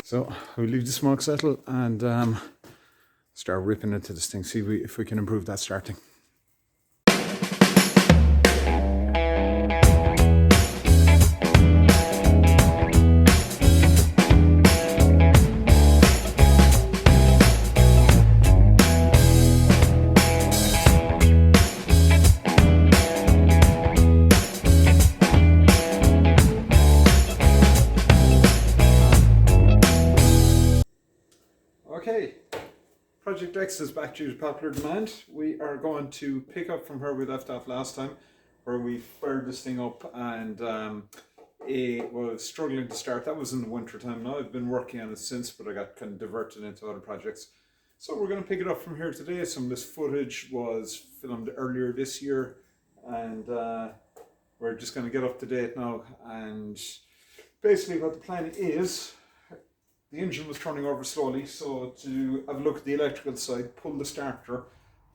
So we'll leave the smoke settle and start ripping into this thing, see if we can improve that starting. Okay, Project Dexta is back due to popular demand. We are going to pick up from where we left off last time, where we fired this thing up and it was struggling to start. That was in the winter time now. I've been working on it since, but I got kind of diverted into other projects. So we're going to pick it up from here today. Some of this footage was filmed earlier this year, and we're just going to get up to date now. And basically what the plan is, the engine was turning over slowly, so to have a look at the electrical side, pull the starter,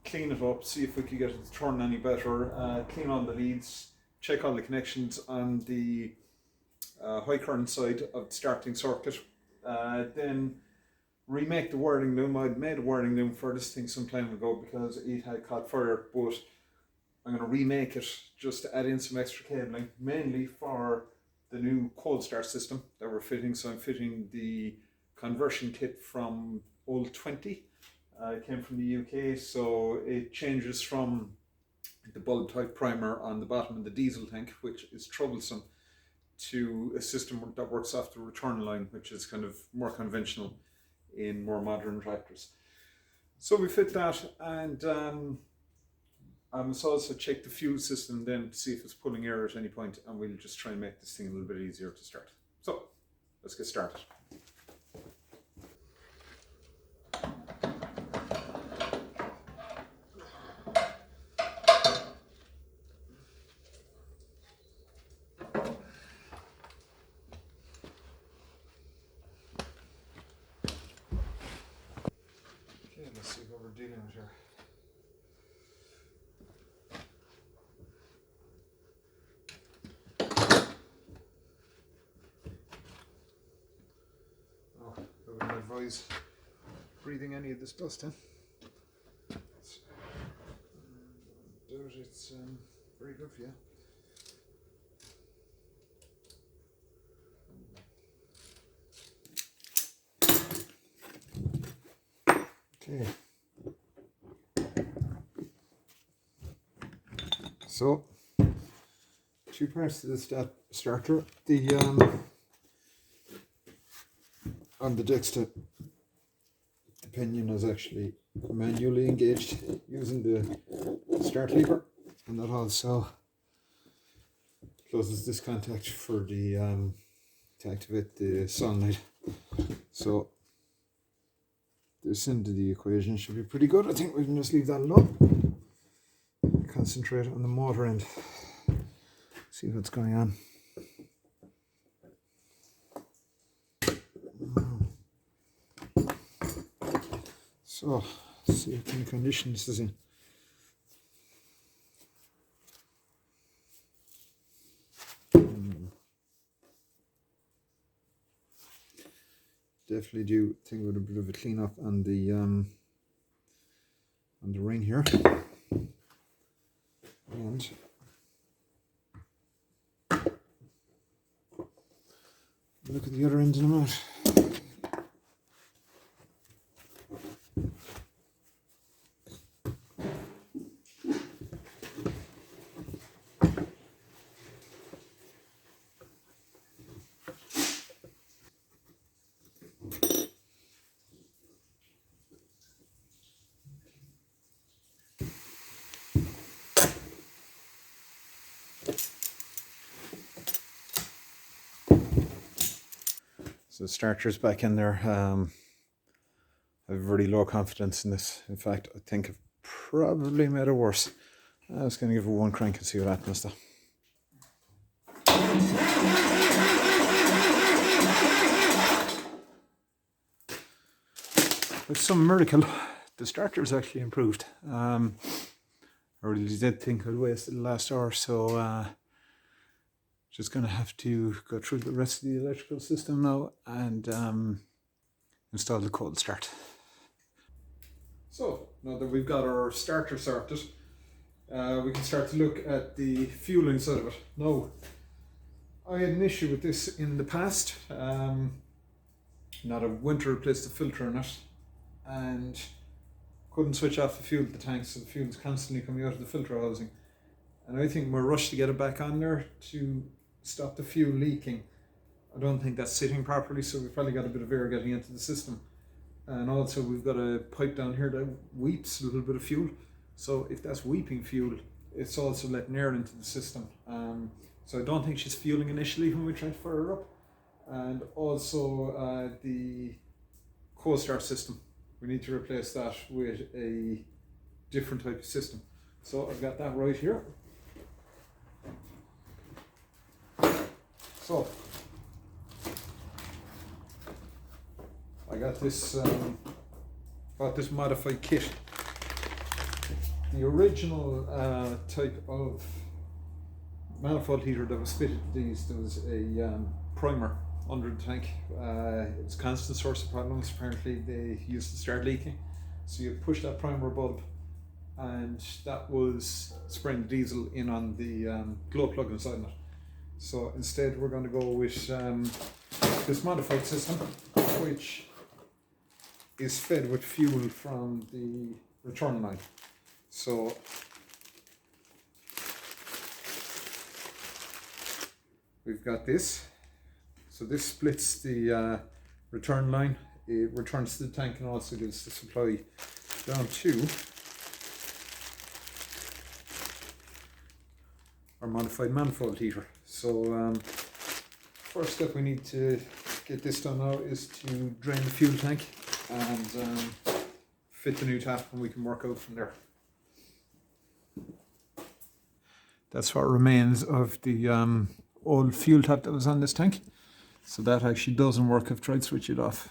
clean it up, see if we could get it to turn any better, clean all the leads, check all the connections on the high current side of the starting circuit, then remake the wiring loom. I'd made a wiring loom for this thing some time ago because it had caught fire, but I'm going to remake it just to add in some extra cabling, mainly for the new cold start system that we're fitting. So I'm fitting the conversion kit from Old 20. It came from the UK, so it changes from the bulb type primer on the bottom of the diesel tank, which is troublesome, to a system that works off the return line, which is kind of more conventional in more modern tractors. So we fit that, and I must also check the fuel system then to see if it's pulling air at any point, and we'll just try and make this thing a little bit easier to start. So let's get started. Okay, let's see what we're dealing with here. I wouldn't advise breathing any of this dust in. It's very good for you. Okay. So, two parts to this starter. The on the Dexta, the pinion is actually manually engaged using the start lever, and that also closes this contact for the to activate the solenoid. So this end of the equation should be pretty good. I think we can just leave that alone. Concentrate on the motor end. See what's going on. So, let's see what kind of condition this is in. Definitely do think with a bit of a clean up on the ring here, and look at the other end in a minute. So the starter's back in there. I have very low confidence in this. In fact, I think I've probably made it worse. I was going to give it one crank and see what happens though. With some miracle, the starter's actually improved. I really did think I'd wasted the last hour, so just going to have to go through the rest of the electrical system now and install the cold start. So now that we've got our starter sorted, we can start to look at the fueling side of it. Now, I had an issue with this in the past. Not a winter replaced the filter in it, and couldn't switch off the fuel at the tank, so the fuel is constantly coming out of the filter housing. And I think we're rushed to get it back on there to stop the fuel leaking. I don't think that's sitting properly, so we've probably got a bit of air getting into the system. And also we've got a pipe down here that weeps a little bit of fuel. So if that's weeping fuel, it's also letting air into the system. So I don't think she's fueling initially when we try to fire her up. And also the cold start system. We need to replace that with a different type of system. So I've got that right here. So I got this modified kit. The original type of manifold heater that was fitted to these, there was a primer under the tank. It was a constant source of problems. Apparently they used to start leaking. So you push that primer bulb, and that was spraying diesel in on the glow plug inside it. So instead we're going to go with this modified system, which is fed with fuel from the return line. So we've got this. So this splits the return line. It returns to the tank and also gives the supply down to our modified manifold heater. So first step we need to get this done now is to drain the fuel tank and fit the new tap, and we can work out from there. That's what remains of the old fuel tap that was on this tank. So that actually doesn't work. I've tried to switch it off,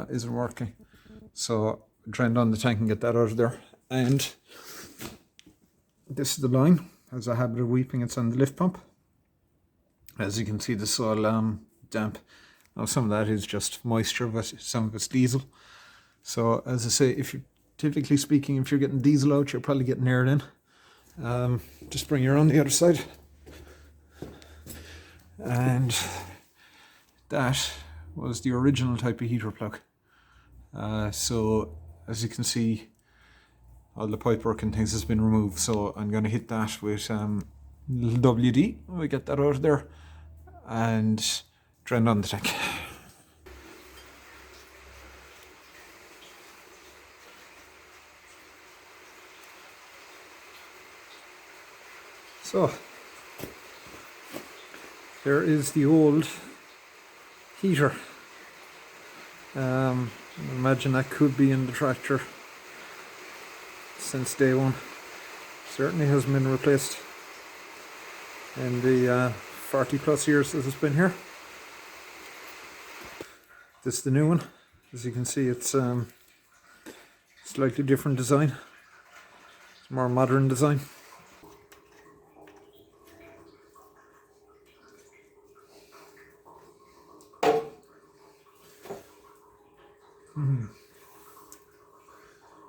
isn't working. So drain down the tank and get that out of there. And this is the line. Has a habit of weeping. It's on the lift pump. As you can see, the soil damp. Now some of that is just moisture, but some of it's diesel. So as I say, if you're typically speaking, if you're getting diesel out, you're probably getting air in. Just bring her on the other side. And that was the original type of heater plug. So as you can see, all the pipework and things has been removed. So I'm going to hit that with little WD. We get that out of there and drain on the tank. So there is the old heater. Imagine that could be in the tractor since day one. Certainly hasn't been replaced in the 40 plus years that it's been here. This is the new one. As you can see, it's slightly different design. It's more modern design.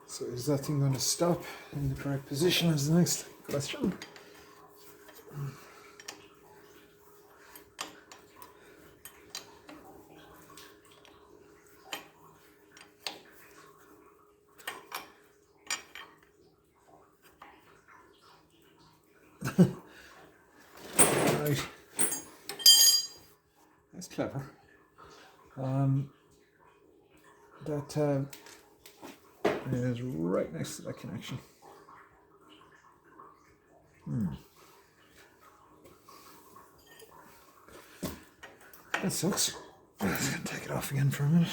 So is that thing going to stop in the correct position is the next question. Right. That's clever. That tab is right next to that connection. That sucks. I'm just going to take it off again for a minute.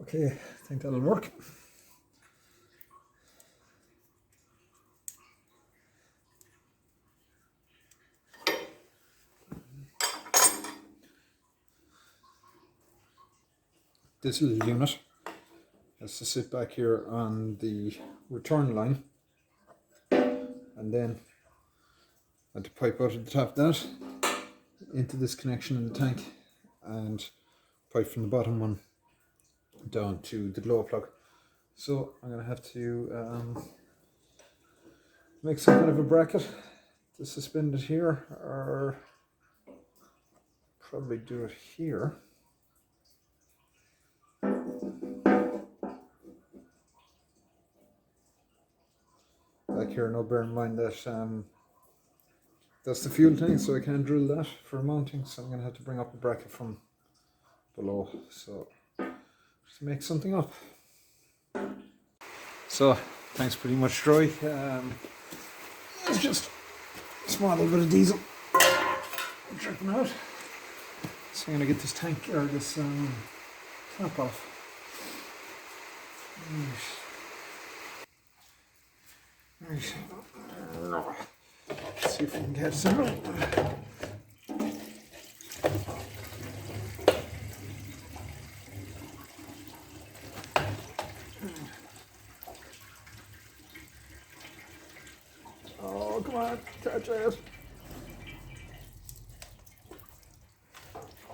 Okay, I think that'll work. This little unit has to sit back here on the return line, and then I had to pipe out at the top of that into this connection in the tank, and pipe from the bottom one down to the glow plug. So I'm going to have to make some kind of a bracket to suspend it here, or probably do it here. Back here, now bear in mind that that's the fuel tank, so I can't drill that for mounting, so I'm going to have to bring up a bracket from below. So just make something up. So tank's pretty much dry. It's just a small little bit of diesel dripping out. So I'm going to get this tank, or this top off. Right. Let's see if we can get some. Oh, come on, catch it.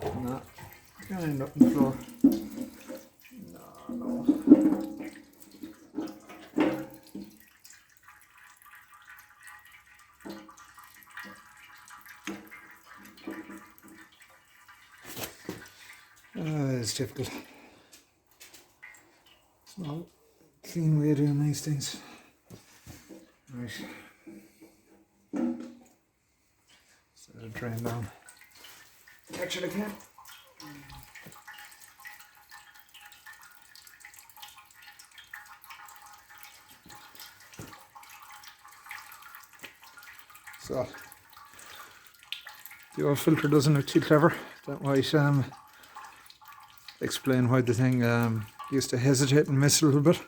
No, it's gonna end up on the floor. No. It's difficult. It's not a clean way of doing these things. Right. So let it drain down. Catch it again. So the old filter doesn't look too clever. That might explain why the thing used to hesitate and miss a little bit.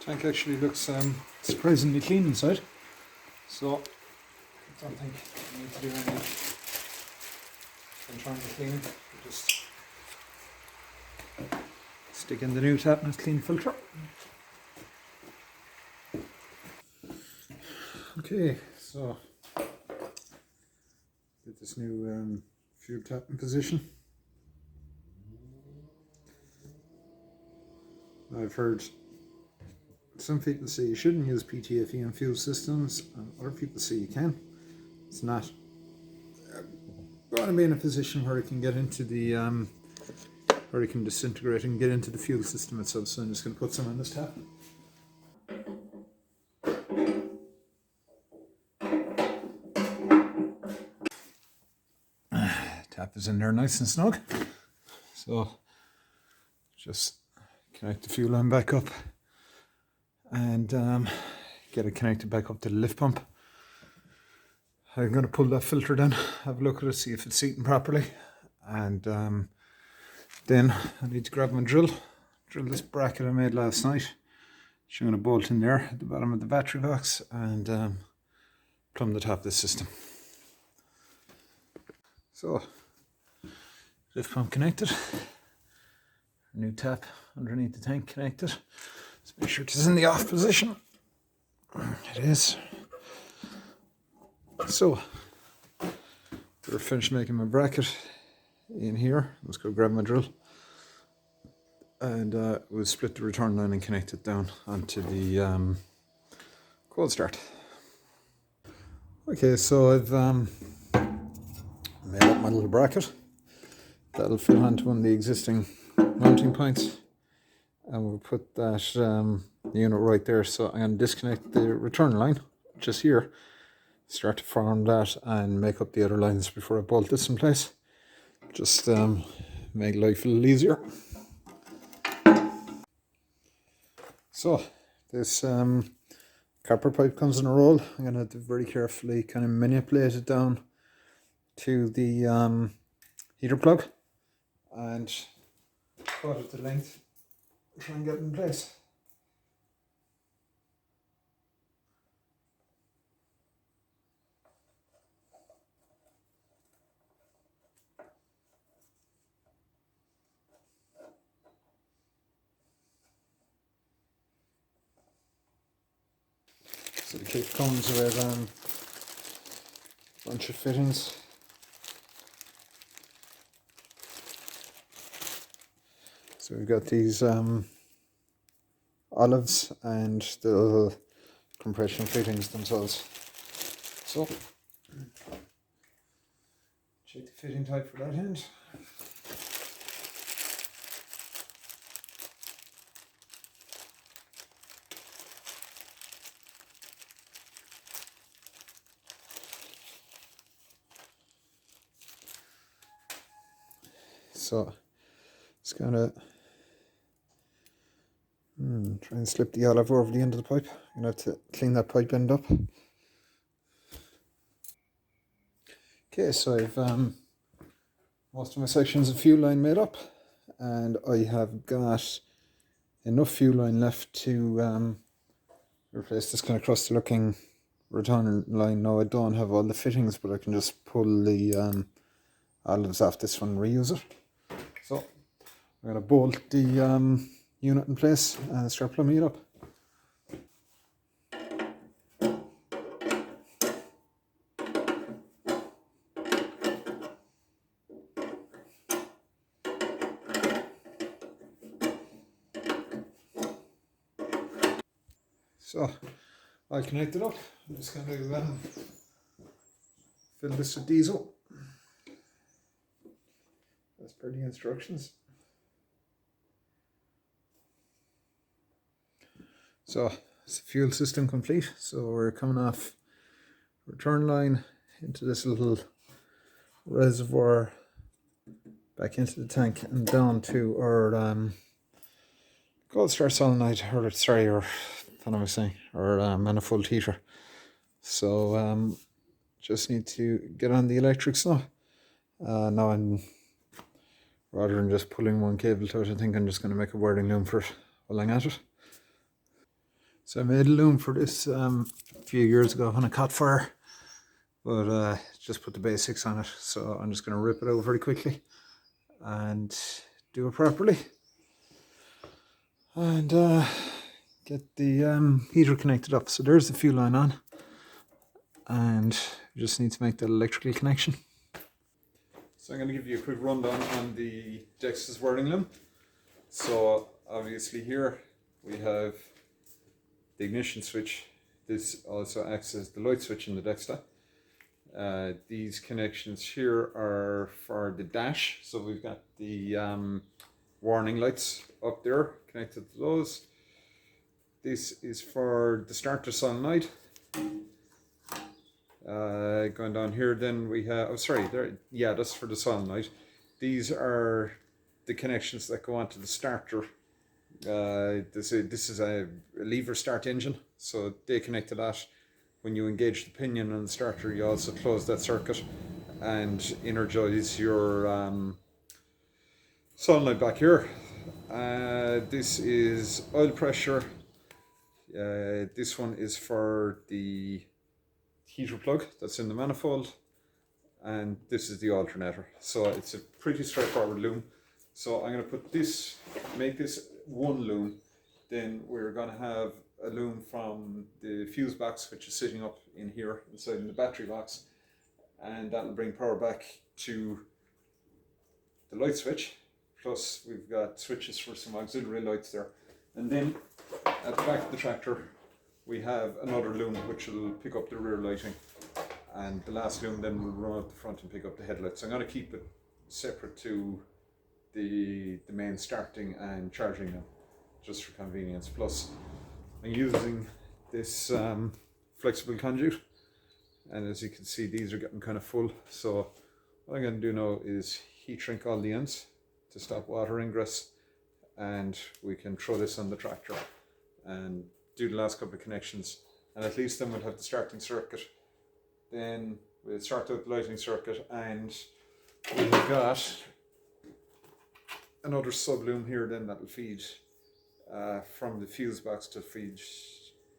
Tank actually looks surprisingly clean inside, so I don't think I need to do any internal cleaning. Just stick in the new tap and clean filter. Okay, so get this new fuel tap in position. I've heard some people say you shouldn't use PTFE in fuel systems, and other people say you can. It's not going to be in a position where it can get into the where it can disintegrate and get into the fuel system itself. So I'm just going to put some on this tap. Tap is in there nice and snug. So just connect the fuel line back up and get it connected back up to the lift pump. I'm going to pull that filter down, have a look at it, see if it's seating properly, and then I need to grab my drill this bracket I made last night, which I'm going to bolt in there at the bottom of the battery box, and plumb the top of the system. So lift pump connected, new tap underneath the tank connected. Let's make sure it is in the off position. It is. So we're finished making my bracket in here. Let's go grab my drill, and we'll split the return line and connect it down onto the cold start. Okay, so I've made up my little bracket. That'll fit onto one of the existing mounting points, and we'll put that unit right there. So I'm going to disconnect the return line just here, start to form that and make up the other lines before I bolt this in place. Just make life a little easier. So this copper pipe comes in a roll. I'm going to have to very carefully kind of manipulate it down to the heater plug and cut it to length, try and get it in place. So the kit comes with a bunch of fittings. So we've got these olives and the little compression fittings themselves. So check the fitting type for that end. So it's gonna try and slip the olive over the end of the pipe. I'm gonna have to clean that pipe end up. Okay, so I've most of my sections of fuel line made up, and I have got enough fuel line left to replace this kind of crusty looking return line. Now I don't have all the fittings, but I can just pull the olives off this one and reuse it. So I'm going to bolt the unit in place and start plumbing it up. So I connect it up. I'm just going to fill this with diesel as per the instructions. So it's the fuel system complete. So we're coming off return line into this little reservoir, back into the tank and down to our gold star solenoid, or sorry, or what am I saying, or manifold heater. So just need to get on the electrics now. Now I'm, rather than just pulling one cable to it, I think I'm just going to make a wiring loom for it while I'm at it. So I made a loom for this a few years ago when I caught fire, but just put the basics on it. So I'm just going to rip it out very quickly and do it properly, and get the heater connected up. So there's the fuel line on, and you just need to make that electrical connection. So I'm going to give you a quick rundown on the Dexta's wiring loom. So obviously here we have the ignition switch. This also acts as the light switch in the Dexta. These connections here are for the dash. So we've got the warning lights up there connected to those. This is for the starter solenoid. Going down here, then we have, oh sorry, there, yeah, that's for the solenoid. These are the connections that go onto the starter. This is a lever start engine, so they connect to that. When you engage the pinion on the starter, you also close that circuit and energize your solenoid back here. This is oil pressure. This one is for the heater plug that's in the manifold, and this is the alternator. So it's a pretty straightforward loom. So I'm going to put this, make this one loom. Then we're going to have a loom from the fuse box, which is sitting up in here inside in the battery box, and that will bring power back to the light switch. Plus we've got switches for some auxiliary lights there. And then at the back of the tractor we have another loom which will pick up the rear lighting, and the last loom then will run out the front and pick up the headlights. So I'm going to keep it separate to the main starting and charging them, just for convenience. Plus I'm using this flexible conduit, and as you can see these are getting kind of full. So what I'm going to do now is heat shrink all the ends to stop water ingress, and we can throw this on the tractor and do the last couple of connections, and at least then we'll have the starting circuit. Then we'll start out the lighting circuit, and we've got another sub loom here then that will feed from the fuse box to feed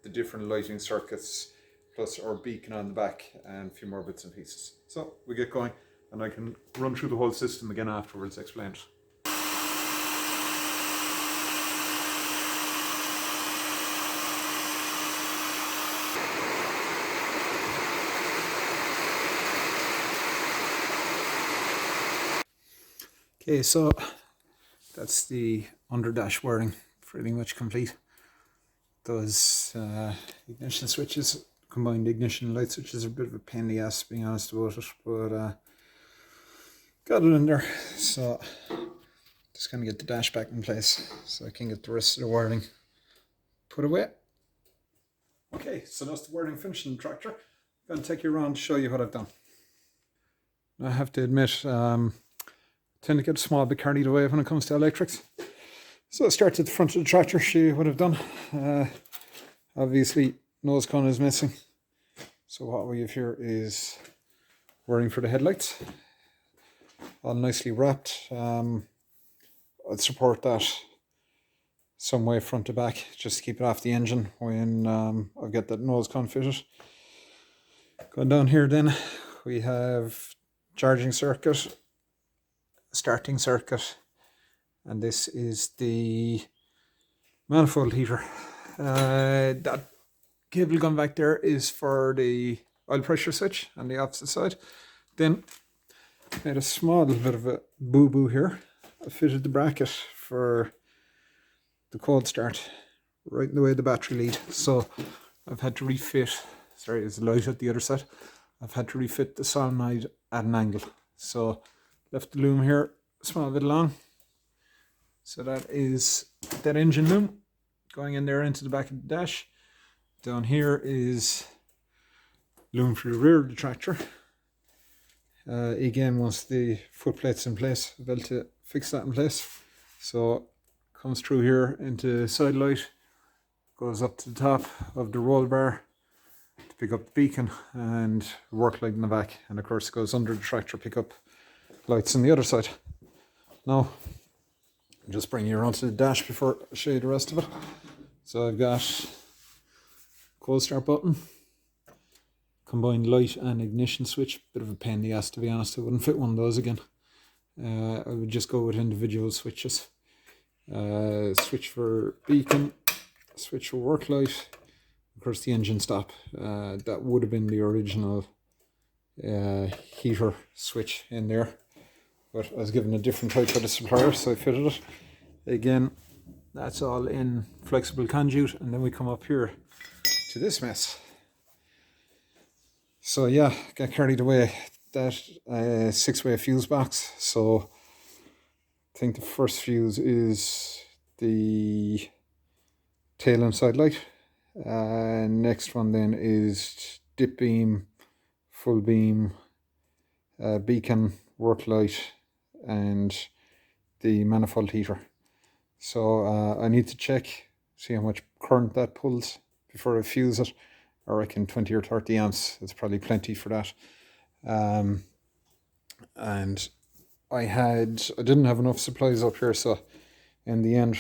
the different lighting circuits, plus our beacon on the back and a few more bits and pieces. So we get going, and I can run through the whole system again afterwards, explain it. Okay, so that's the under dash wiring pretty much complete. Those ignition switches, combined ignition light switches, are a bit of a pain in the ass, being honest about it, but got it in there. So just gonna get the dash back in place so I can get the rest of the wiring put away. Okay, so that's the wiring finished in the tractor. I'm gonna take you around to show you what I've done. I have to admit, I tend to get a small bit carried away when it comes to electrics. So I start at the front of the tractor, show you what I've done. Obviously, nose cone is missing. So what we have here is wiring for the headlights, all nicely wrapped. I'd support that some way front to back, just to keep it off the engine when I've got that nose cone fitted. Going down here then, we have charging circuit, starting circuit, and this is the manifold heater. That cable going back there is for the oil pressure switch on the opposite side. Then made a small bit of a boo-boo here. I fitted the bracket for the cold start right in the way of the battery lead. So I've had to refit, sorry, there's a light at the other side. I've had to refit the solenoid at an angle. So left the loom here a small bit long. So that is that engine loom going in there into the back of the dash. Down here is loom for the rear of the tractor. Again, once the foot plate's in place, I've got to fix that in place. So comes through here into side light, goes up to the top of the roll bar to pick up the beacon and work light in the back, and of course it goes under the tractor, pick up lights on the other side. Now I'll just bring you around to the dash before I show you the rest of it. So I've got cold start button, combined light and ignition switch. Bit of a pain in the ass, to be honest. I wouldn't fit one of those again. I would just go with individual switches. Switch for beacon, switch for work light, of course the engine stop. That would have been the original heater switch in there, but I was given a different type by the supplier, so I fitted it. Again, that's all in flexible conduit, and then we come up here to this mess. So yeah, got carried away. That 6-way fuse box. So I think the first fuse is the tail and side light. Next one then is dip beam, full beam, beacon, work light, and the manifold heater. So I need to check, see how much current that pulls before I fuse it. I reckon 20 or 30 amps, it's probably plenty for that. And I didn't have enough supplies up here, so in the end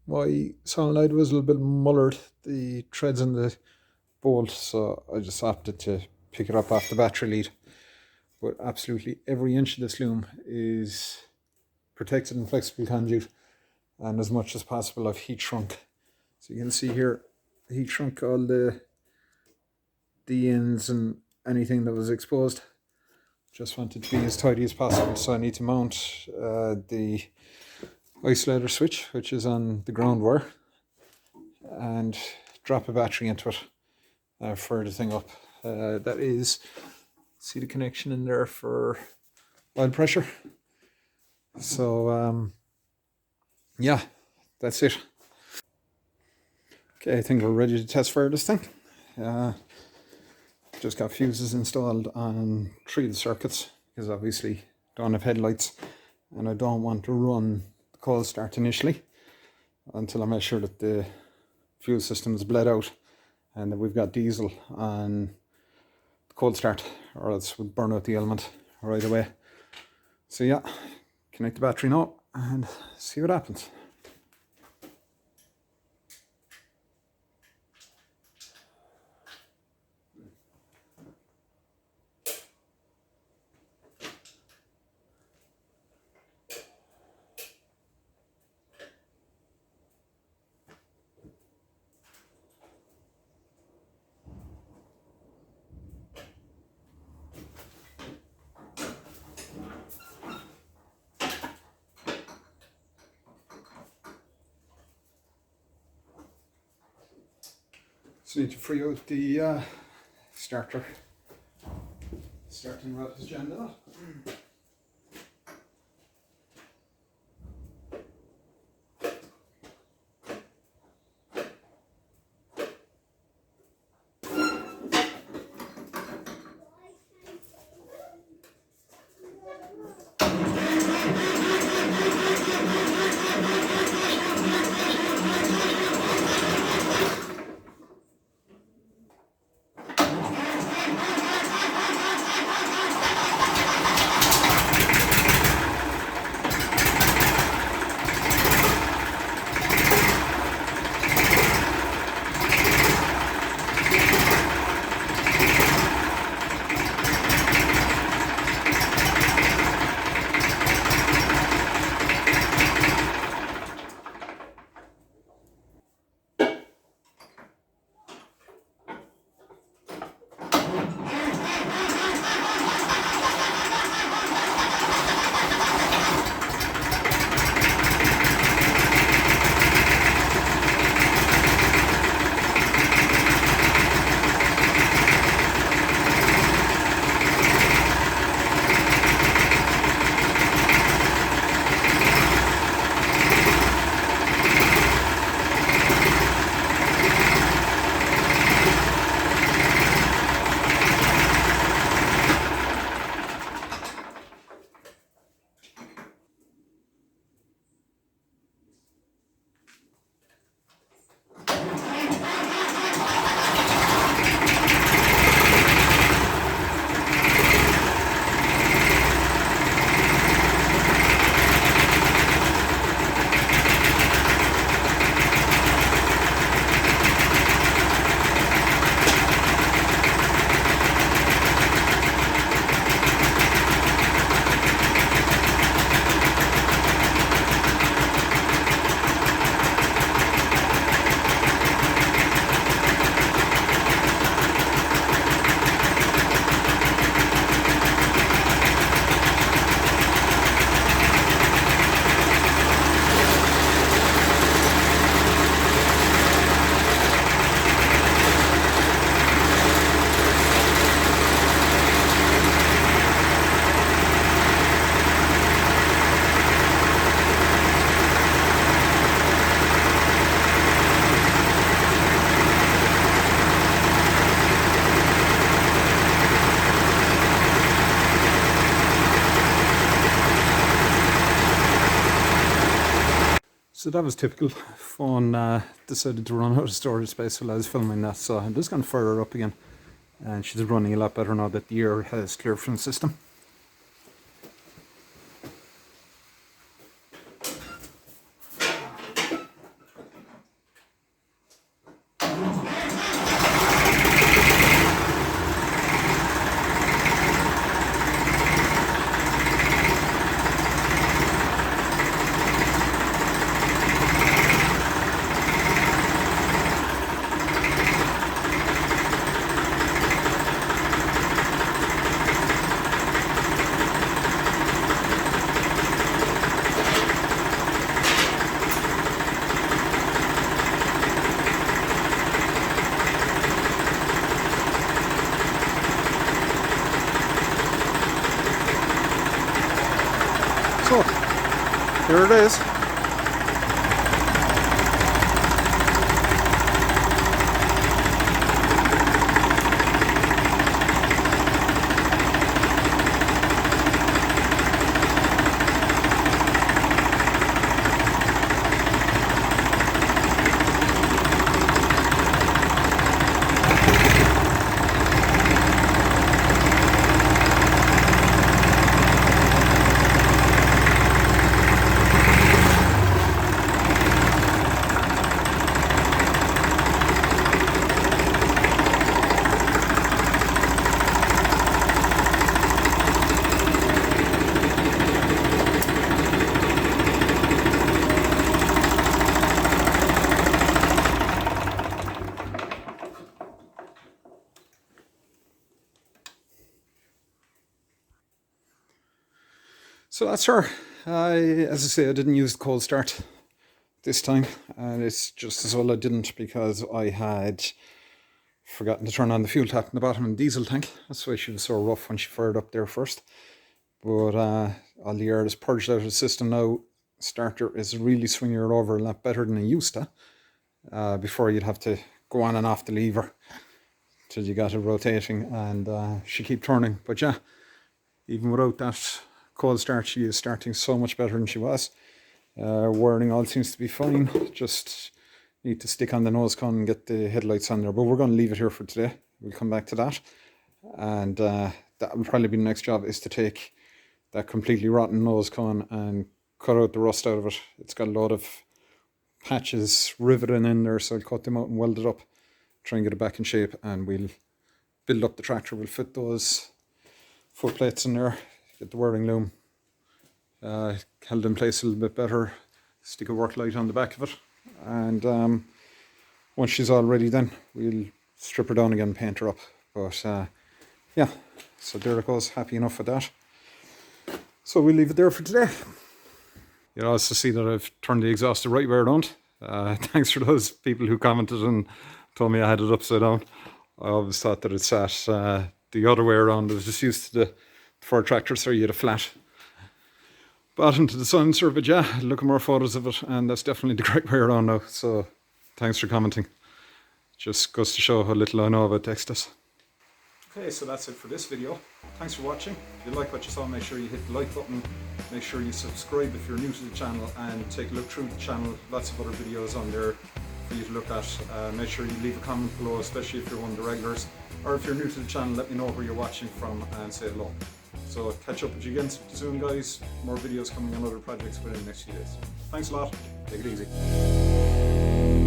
my solenoid was a little bit mullered, the threads in the bolt, so I just opted to pick it up off the battery lead. But absolutely every inch of this loom is protected in flexible conduit, and as much as possible I've heat shrunk. So you can see here, heat shrunk all the ends and anything that was exposed. Just wanted to be as tidy as possible, so I need to mount the isolator switch, which is on the ground wire, and drop a battery into it for the thing up. That is, see the connection in there for oil pressure. So yeah, that's it. Okay, I think we're ready to test fire this thing. Just got fuses installed on 3 of the circuits, because obviously don't have headlights and I don't want to run the cold start initially until I make sure that the fuel system is bled out and that we've got diesel on the cold start, or else we'll burn out the element right away. So yeah, connect the battery now and see what happens. Just need to free out the starting rod to jam that. So that was typical. Phone decided to run out of storage space while I was filming that, so I'm just going to fire her up again. And she's running a lot better now that the air has cleared from the system. So, here it is. So that's her. As I say, I didn't use the cold start this time, and it's just as well I didn't, because I had forgotten to turn on the fuel tap in the bottom of the diesel tank. That's why she was so rough when she fired up there first. But all the air is purged out of the system now. Starter is really swinging her over a lot better than it used to. Before you'd have to go on and off the lever till you got it rotating, and she keep turning. But yeah, even without that cold start, she is starting so much better than she was. Wiring all seems to be fine. Just need to stick on the nose cone and get the headlights on there. But we're going to leave it here for today. We'll come back to that. And that will probably be the next job, is to take that completely rotten nose cone and cut out the rust out of it. It's got a lot of patches riveting in there, so I'll cut them out and weld it up, try and get it back in shape, and we'll build up the tractor. We'll fit those foot plates in there, get the whirling loom held in place a little bit better, stick a work light on the back of it, and once she's all ready, then we'll strip her down again and paint her up. But yeah, so there it goes. Happy enough with that. So we'll leave it there for today. You'll also see that I've turned the exhaust the right way around. Thanks for those people who commented and told me I had it upside down. I always thought that it sat the other way around. I was just used to the Ford tractor, so you had a flat bottom to the silencer. But yeah, look at more photos of it, and that's definitely the correct way around now. So thanks for commenting. Just goes to show how little I know about Dextas. Okay, so that's it for this video. Thanks for watching. If you like what you saw, make sure you hit the like button. Make sure you subscribe if you're new to the channel, and take a look through the channel. Lots of other videos on there for you to look at. Make sure you leave a comment below, especially if you're one of the regulars. Or if you're new to the channel, let me know where you're watching from and say hello. So catch up with you again soon, guys. More videos coming on other projects within the next few days. Thanks a lot. Take it easy.